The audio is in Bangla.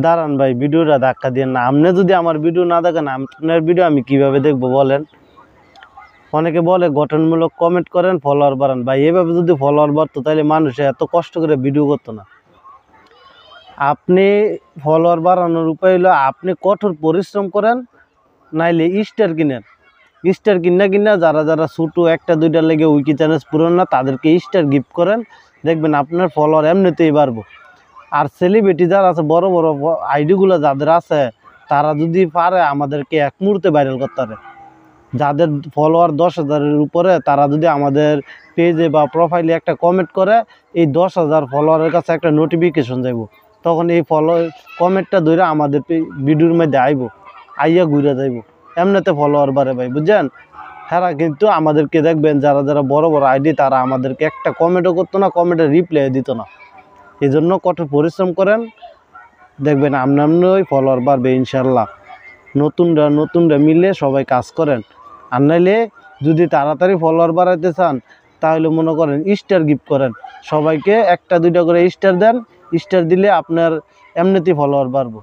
দাঁড়ান ভাই, ভিডিওটা ধাক্কা দিয়ে না। আপনি যদি আমার ভিডিও না দেখেন, আপনার ভিডিও আমি কিভাবে দেখবো বলেন? অনেকে বলে গঠনমূলক কমেন্ট করেন, ফলোয়ার বাড়ান। ভাই এভাবে যদি ফলোয়ার বাড়তো তাহলে মানুষে এত কষ্ট করে ভিডিও করতো না। আপনি ফলোয়ার বাড়ানোর উপায় হলো আপনি কঠোর পরিশ্রম করেন, নাইলে স্টার কিনেন। স্টার কিনা যারা যারা ছোটো একটা দুইটা লেগে উইকি চ্যানেল পুরন না, তাদেরকে স্টার গিফট করেন, দেখবেন আপনার ফলোয়ার এমনিতেই বাড়বো। আর সেলিব্রিটি যারা আছে, বড় বড় আইডিগুলো যাদের আছে, তারা যদি পারে আমাদেরকে এক মুহূর্তে ভাইরাল করতে পারে। যাদের ফলোয়ার 10,000-এর উপরে, তারা যদি আমাদের পেজে বা প্রোফাইলে একটা কমেন্ট করে, এই 10,000 ফলোয়ারের কাছে একটা নোটিফিকেশন যাইব। তখন এই কমেন্টটা ধরে আমাদের ভিডিওর মধ্যে আইয়া ঘুরে যাইব। এমনিতে ফলোয়ার বাড়ে ভাই, বুঝছেন? হ্যাঁ, কিন্তু আমাদেরকে দেখবেন যারা যারা বড় বড় আইডি, তারা আমাদেরকে একটা কমেন্টও করতো না, কমেন্টের রিপ্লাই দিত না। এই জন্য কঠোর পরিশ্রম করেন, দেখবেন ওই ফলোয়ার বাড়বে ইনশাল্লাহ। নতুনরা মিলে সবাই কাজ করেন। আর নাইলে যদি তাড়াতাড়ি ফলোয়ার বাড়াইতে চান, তাহলে মনে করেন স্টার গিফট করেন, সবাইকে একটা দুইটা করে স্টার দেন। স্টার দিলে আপনার এমনিতেই ফলোয়ার বাড়বো।